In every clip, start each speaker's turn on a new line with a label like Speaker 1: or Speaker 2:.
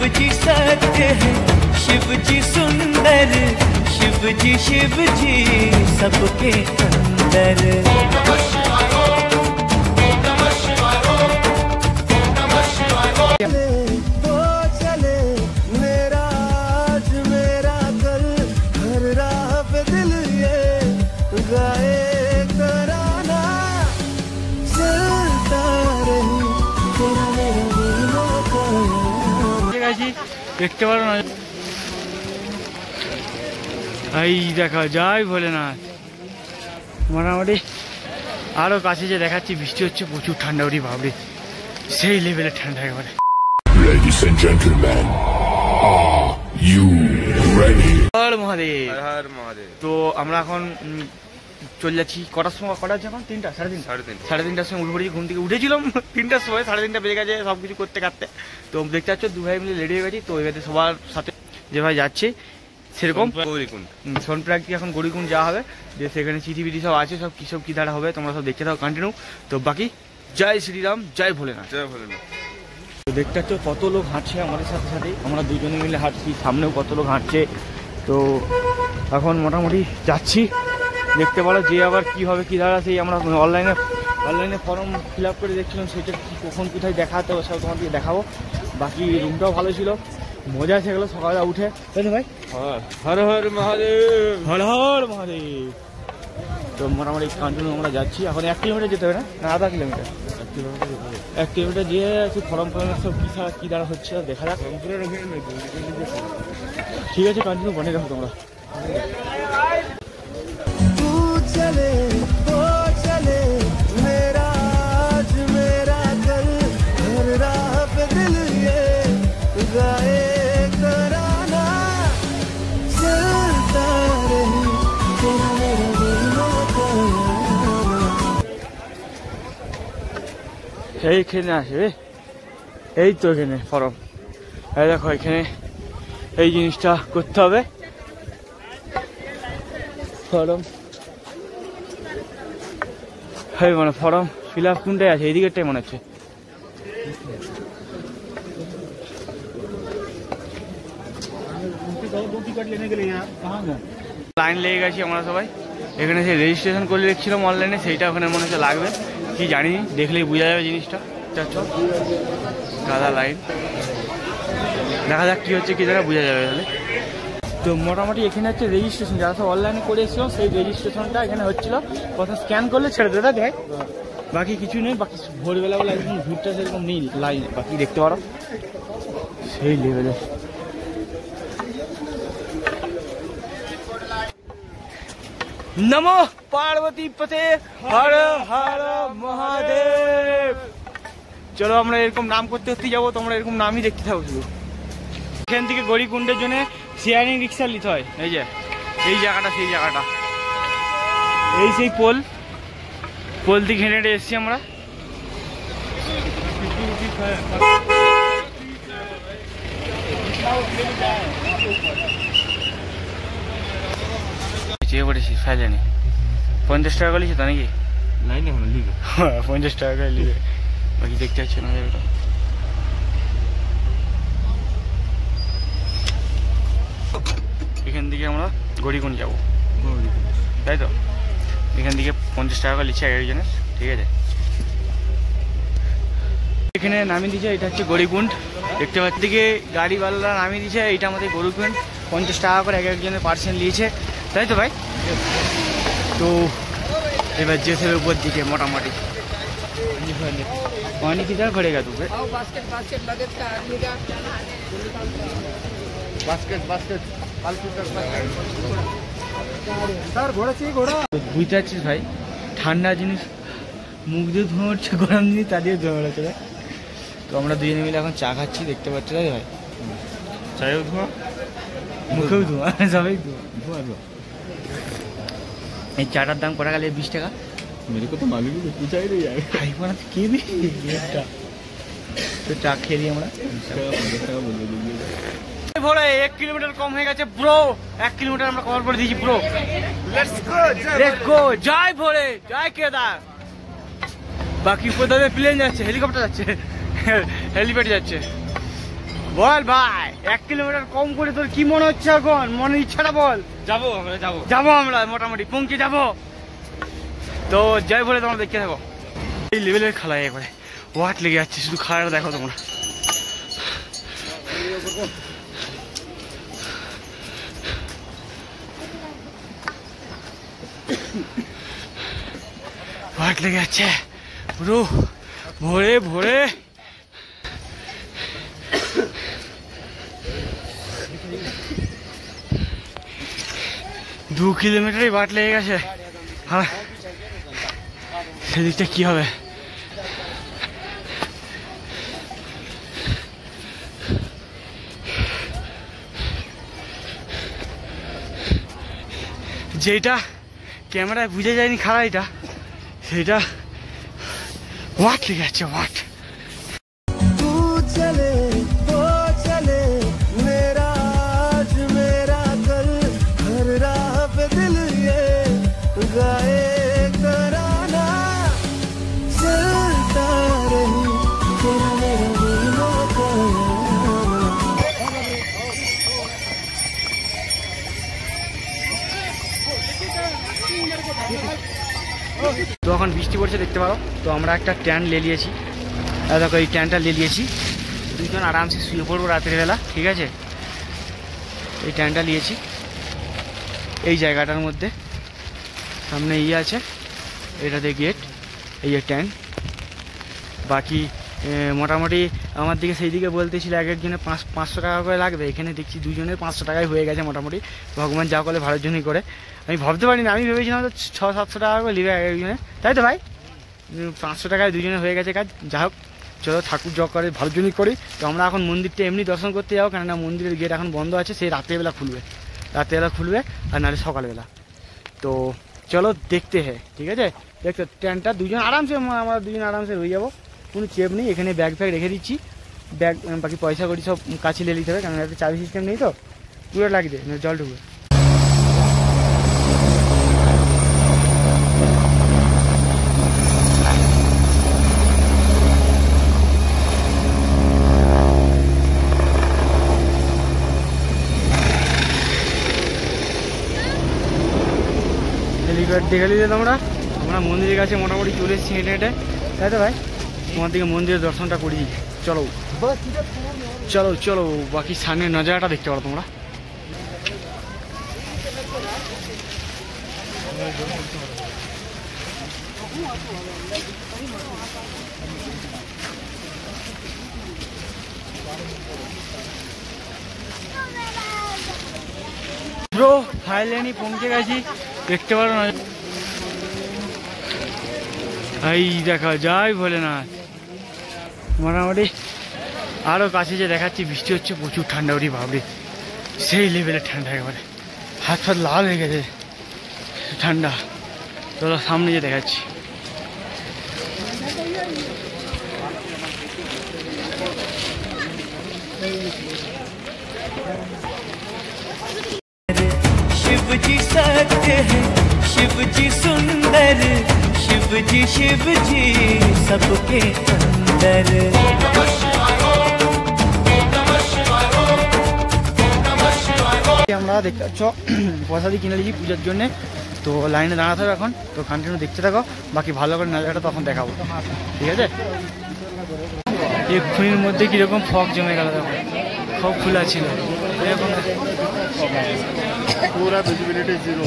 Speaker 1: जी सत्य है, शिव जी सुंदर, शिव जी सबके अंदर। तो चले मेरा आज मेरा कल, हर राह पे दिल ये गाए तराना, चलता रही तेरा मेरा
Speaker 2: দেখতে পারো না, এই দেখা যায় ভোলেনাথ। মোটামুটি আরো কাছে যে দেখাচ্ছি, বৃষ্টি হচ্ছে, প্রচুর ঠান্ডা, ওরি ভাবরে সেই লেভেলের ঠান্ডা একেবারে।
Speaker 3: Ladies and gentlemen, are you ready?
Speaker 2: হর মহাদেব, হর মহাদেব। তো আমরা এখন চলে যাচ্ছি, কটার সময়, কটা হচ্ছে এখন? 3টা, সাড়ে তিনটার সময় উঠে পড়েছি ঘুম থেকে। উঠেছিলাম 3টার সময়, 3:30 বেজে গেছে সবকিছু করতে কাটতে। তো দেখতে পাচ্ছ 2 ভাই মিলে রেডি হয়ে গেছি। তো এবারে সবার সাথে যে ভাই যাচ্ছে সেরকম সোনপ্রয়াগ থেকে এখন গৌরীকুণ্ড যাওয়া হবে, যে সেখানে চিঠি বিটি সব আছে, সব কি ধারা হবে তোমরা সব দেখতে থাকো কন্টিনিউ। তো বাকি জয় শ্রীরাম, জয় ভোলেনাথ, জয় ভোলেনাথ। তো দেখতে পাচ্ছ কত লোক হাঁটছে আমাদের সাথে সাথে, আমরা দুজনে মিলে হাঁটছি, সামনেও কত লোক হাঁটছে। তো এখন মোটামুটি যাচ্ছি, দেখতে পারো যে আবার কি হবে কি ধারা, সেই আমরা অনলাইনে ফর্ম ফিল আপ করে দেখছিলাম, সেটা কখন কোথায় দেখাতে হবে সব তোমাদেরকে দেখাবো। বাকি রুমটাও ভালো ছিল, মজা এসে গেলো সকালে উঠে, তাই না ভাই? হর হর মহাদেব, হর হর মহাদেব। তো মোটামুটি কন্টিনিউ আমরা যাচ্ছি। এখন 1 কিলোমিটার যেতে হবে না, আধা কিলোমিটার? 1 কিলোমিটার যেয়ে একটু ফর্ম সব কী দ্বারা হচ্ছে দেখা যাক। ঠিক আছে, কন্টিনিউ বনে রাখো তোমরা।
Speaker 1: चले तो चले मेरा आज मेरा कल, हर राह पे दिल ये गाए तराना, चलता रही तेरा मेरा
Speaker 2: এইখানে আসবে, এই তো এখানে ফর্ম, এই দেখো এখানে এই জিনিসটা করতে হবে, ফর্ম মানে ফর্ম ফিল আপ কোনটাই আছে, এই দিকেরটাই মনে হচ্ছে। লাইন লেগে গেছি আমরা সবাই, এখানে সেই রেজিস্ট্রেশন করে দেখছিলাম অনলাইনে, সেইটা ওখানে মনে হচ্ছে লাগবে কি জানি, দেখলেই বোঝা যাবে জিনিসটা। গাদা লাইন, দেখা যাক কি হচ্ছে কি দ্বারা বোঝা যাবে তাহলে। তো মোটামুটি এখানে হচ্ছে রেজিস্ট্রেশন, যারা সব অনলাইনে করে এসেছিল সেই রেজিস্ট্রেশনটা এখানে হচ্ছিল, কথা স্ক্যান করলে ছেড়ে দেবে, তাই বাকি কিছু নেই। বাকি ভোরবেলা বেলা একদম ভিড়টা সেরকম নেই লাইন, বাকি দেখতে পারো সেই লেভেলে। নমো পার্বতী পতে, হর হর মহাদেব। চলো আমরা এরকম নাম করতে করতে যাবো, তোমরা এরকম নামই দেখতে থাকো শুধু। এখান থেকে গৌরীকুণ্ডের জন্য শেয়ারিং রিক্সা নিতে হয়, এই যে এই জায়গাটা, সেই জায়গাটা, এই সেই পোল থেকে হেঁটে হেঁটে এসছি আমরা। চেয়ে পড়েছি ফাইলেনি 50 টাকা করেছি তা নাকি? 50 টাকা করে লিবে, বাকি দেখতে পাচ্ছি না। এখান থেকে আমরা গৌরীকুণ্ড যাবো, তাই তো? এখান থেকে 50 টাকা করে লিখছে একজনের, ঠিক আছে? এখানে নামিয়ে দিয়েছে, এটা হচ্ছে গৌরীকুণ্ড, দেখতে পাচ্ছি দিকে গাড়িওয়ালা নামিয়ে দিয়েছে, এইটা আমাদের গৌরীকুণ্ড। 50 টাকা করে একজনের পার্সেন্ট নিয়েছে, তাই তো ভাই? তো এবার যেতে হবে উপর দিকে মোটামুটি অনেক ইধার ঘরে গেছে। বুঝতে পারছিস ভাই, ঠান্ডা জিনিস মুখ দিয়ে ধোঁয়া উঠছে, গরম জিনিস তা দিয়ে ধোঁয়া উঠছে। তো আমরা দুজনে মিলে এখন চা খাচ্ছি, দেখতে পাচ্ছি, তাই ভাই? চায়েও ধোঁয়া, মুখেও ধোঁয়া, সবাই ধোঁয়া। এই চাটার দাম কটা গেলে? 20 টাকা। मेरे को तो मालूम ही नहीं, चाय नहीं आएगा भाई, बना तो के भी तो चा খেয়ে দিই আমরা। 1 কিলোমিটার কম হয়ে গেছে ব্রো, 1 কিলোমিটার আমরা কভার করে দিয়েছি ব্রো। লেটস গো, জয় ভোলে, জয় কেদার। বাকি কোথাও প্লেন যাচ্ছে, হেলিকপ্টার যাচ্ছে, হেলিপ্যাড যাচ্ছে। বল ভাই 1 কিলোমিটার কম করে তোর কি মনে হচ্ছে এখন? মনের ইচ্ছাটা বল।
Speaker 4: যাবো আমরা,
Speaker 2: যাবো আমরা মোটামুটি পৌঁছে যাবো। তো যাই বলে তোমরা দেখতে থাকো। এই লেভেলের খেলা একবারে ওয়াট লেগে যাচ্ছে, শুধু খেলাটা দেখো তোমরা। ওয়াট লেগে যাচ্ছে পুরো ভোরে ভোরে। 2 কিলোমিটারই বাট লেগে গেছে। হ্যাঁ, সেদিকটা কি হবে? যেটা ক্যামেরায় বুঝে যায়নি খাড়াইটা, সেটা ওয়াট লেগে যাচ্ছে, ওয়াট।
Speaker 1: तू चले वो चले मेरा आज मेरा कल, हर राह पे दिल ये गाए तराना, चलता रही तेरा मेरा दिलों का।
Speaker 2: তো এখন বৃষ্টি পড়ছে দেখতে পারো। তো আমরা একটা ট্যান্ট নিয়ে নিয়েছি, দেখো এই ট্যান্টটা নিয়ে নিয়েছি। দুজন আরামসে শুয়ে পড়বো রাতের বেলা, ঠিক আছে? এই ট্যান্টটা নিয়েছি এই জায়গাটার মধ্যে। সামনে ইয়ে আছে, এটাতে গেট, এই যে ট্যান্ট। বাকি মোটামুটি আমার দিকে সেই দিকে বলতেছিল এক একজনে 500 টাকা করে লাগবে। এখানে দেখছি দুজনের 500 টাকায় হয়ে গেছে মোটামুটি। ভগবান যা করলে ভালোর জন্যই করে। আমি ভাবতে পারিনি, আমি ভেবেছিলাম তো 600-700 টাকা করে নেবে এক একজনে, তাই তো ভাই? 500 টাকায় দুজনে হয়ে গেছে কাজ। যা হোক, চলো ঠাকুর যা করে ভালোর জন্যই করি। তো আমরা এখন মন্দিরটা এমনি দর্শন করতে যাবো, কেননা মন্দিরের গেট এখন বন্ধ আছে। সেই রাত্রেবেলা খুলবে, রাত্রেবেলা খুলবে, আর নাহলে সকালবেলা। তো চলো দেখতে হ্যাঁ, ঠিক আছে? দেখতে ট্রেনটা দুজন আরামসে, আমরা দুজন আরামসে হয়ে যাবো, কোনো চেপ নেই। এখানে ব্যাগ ফ্যাগ রেখে দিচ্ছি, ব্যাগ বাকি পয়সা করি সব কাছে নিয়ে নিতে হবে, কারণ একটা চাবি সিস্টেম নেই তো, পুরো লাগবে জল ঢুকবে। হেলিপ্যাড দেখে নিলে আমরা মন্দিরের কাছে মোটামুটি চলে এসেছি হেঁটে হেঁটে, তাই তো ভাই? তোমার দিকে মন্দিরের দর্শনটা করি। চলো চলো চলো, বাকি সামনের নজারাটা দেখতে পারো তোমরা। ব্রো ফাইনালি পৌঁছে গেছি, দেখতে পারো না? এই দেখা যায় ভোলেনাথ। মোটামুটি আরও কাছে যে দেখাচ্ছি, বৃষ্টি হচ্ছে, প্রচুর ঠান্ডা। ওরি ভাবরে, সেই লেভেলের ঠান্ডা, একেবারে হাত ফাত লাল হয়ে গেছে ঠান্ডা। চলো সামনে যে দেখাচ্ছি।
Speaker 1: शिव जी सत्य है, शिव जी सुंदर, शिव जी सबके अंदर।
Speaker 2: আমরা দেখতে পাচ্ছ প্রসাদি কিনে নিয়েছি পূজার জন্য। তো লাইনে দাঁড়াতে হবে এখন। তো কন্টিনিউ দেখতে থাকো, বাকি ভালো করে নাজারাটা তখন দেখাবো, ঠিক আছে? এক্ষুনির মধ্যে কিরকম ফগ জমে গেল, দেখো সব খোলা ছিল, এরকম
Speaker 5: पूरा विजिबिलिटी जीरो।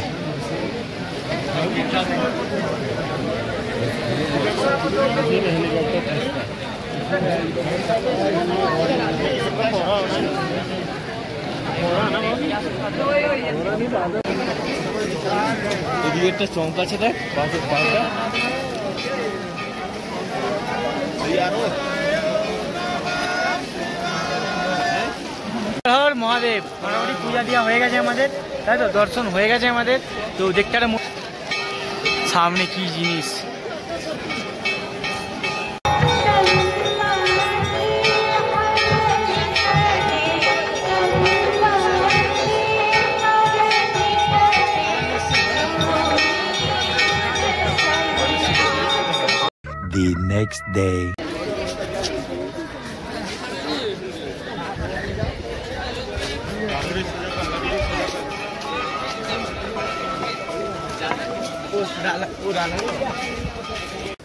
Speaker 4: এদিকে একটা চমক আছে, দেখ বাসের পাশটা।
Speaker 2: হর মহাদেব। মোটামুটি পূজা দেওয়া হয়ে গেছে আমাদের, তাই তো? দর্শন হয়ে গেছে আমাদের। তো দেখতে একটা সামনে কি জিনিস।
Speaker 1: The next day.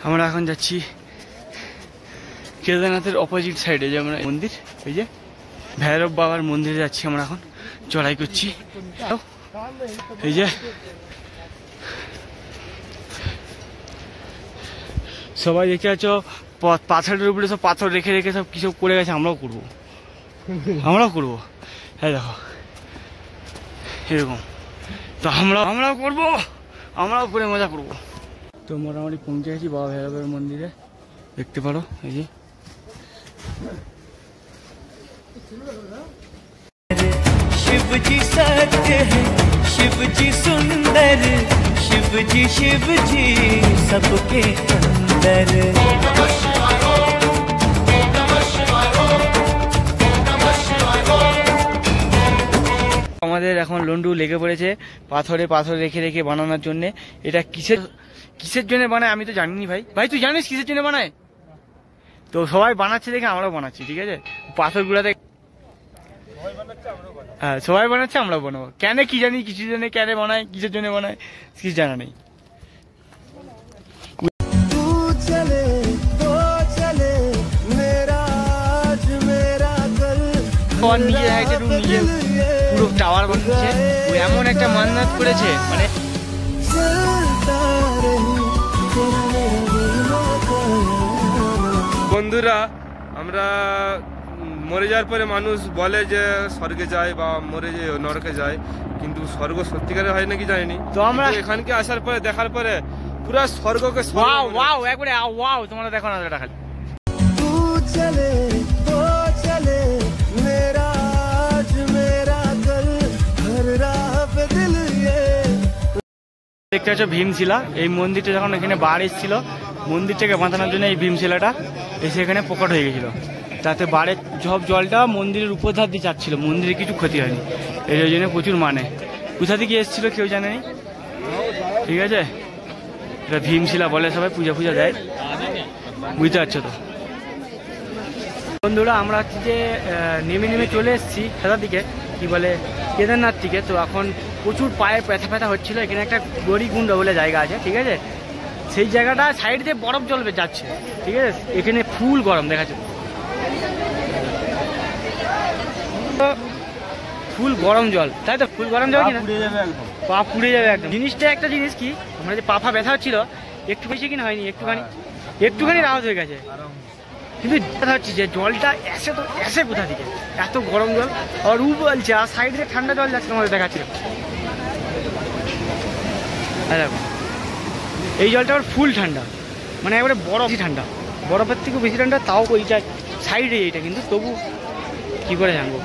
Speaker 2: আমরা এখন যাচ্ছি কেদারনাথের অপোজিট সাইডে, যে আমরা মন্দির, এই যে ভৈরব বাবার মন্দিরে যাচ্ছি আমরা এখন, চড়াই করছি। এই যে সবাই দেখতে পাচ্ছ পাথরের উপরে সব পাথর রেখে রেখে সব কিছু করে গেছে, আমরাও করবো, আমরাও করবো। হ্যাঁ দেখো এরকম, তো আমরাও করবো, আমরাও করে মজা করবো। তো মোটামুটি পৌঁছে গেছি বাবা ভৈরবের মন্দিরে, দেখতে পারো এই যে।
Speaker 1: शिव जी सत्य है, शिव जी सुंदर, शिव जी सबके अंदर।
Speaker 2: আমাদের এখন লন্ডু লেগে পড়েছে পাথরে পাথর রেখে রেখে বানানোর জন্য। এটা কিসের জন্য বানায় আমি তো জানিনি ভাই। ভাই তুই জানিস কিসের জন্য বানায়? তো সবাই বানাচ্ছে দেখে আমরাও বানাচ্ছি, ঠিক আছে? পাথর গুলাতে হ্যাঁ সবাই বানাচ্ছে, আমরাও বানাবো। কেন কি জানি, কিছু জন্য কেন বানায়, কিসের জন্য বানায় কিছু জানা নেই। নিজের হাইটে নিজে পুরো টাওয়ার বানিয়েছে, ও এমন একটা মান্নাত করেছে, মানে
Speaker 5: বন্ধুরা আমরা মরে যাওয়ার পরে মানুষ বলে যে স্বর্গে যায় বা মরে যে নরকে যায়, কিন্তু স্বর্গ সত্যিকারের হয় নাকি জানিনি।
Speaker 2: তো আমরা
Speaker 5: এখানকে আসার পরে দেখার পরে পুরা স্বর্গকে
Speaker 2: ওয়াও ওয়াও একবারে ওয়াও, তোমরা দেখো না এটা খালি। দেখতে পাচ্ছ ভীমশিলা, এই মন্দিরটা যখন এখানে বার এসেছিল মন্দিরটাকে বাঁধানোর জন্য, এই ভীমশিলাটা এসে এখানে প্রকট হয়ে গেছিল, তাতে বাড়ির সব জলটা মন্দিরের উপর ধার দিয়ে যাচ্ছিল, মন্দিরে কিছু ক্ষতি হয়নি। এই জন্য প্রচুর মানে, কোথা থেকে এসেছিল কেউ জানেনি, ঠিক আছে? এটা ভীমশিলা বলে, সবাই পূজা পূজা দেয়, বুঝতে পারছো তো বন্ধুরা? আমরা হচ্ছে যে নেমে নেমে চলে এসেছি সেটার দিকে, কি বলে কেদারনাথ থেকে। তো এখন প্রচুর পায়ে ব্যথা ব্যথা হচ্ছিলো। এখানে একটা গড়িগুন্ড বলে জায়গা আছে, ঠিক আছে? সেই জায়গাটা সাইড দিয়ে বরফ জল যাচ্ছে, ঠিক আছে? এখানে ফুল গরম দেখাচ্ছে, ফুল গরম জল, তাই তো? ফুল গরম জল কিনা পা পুড়ে যাবে একদম। জিনিসটা একটা জিনিস কি, আমরা যে পা ব্যথা হচ্ছিল একটু বেশি কিনা হয়নি, একটুখানি রাহত হয়ে গেছে, কিন্তু কথা হচ্ছে যে জলটা এসে তো এসে কোথা থেকে, এত গরম জল, আর উ বলছে আর সাইড দিয়ে ঠান্ডা জল যাচ্ছে, তোমাদের দেখাচ্ছিল। দেখো এই জলটা আবার ফুল ঠান্ডা, মানে একবারে বরফই ঠান্ডা, বরফের থেকেও বেশি ঠান্ডা, তাও ওই সাইডে এইটা, কিন্তু তবু কি করে জানবো।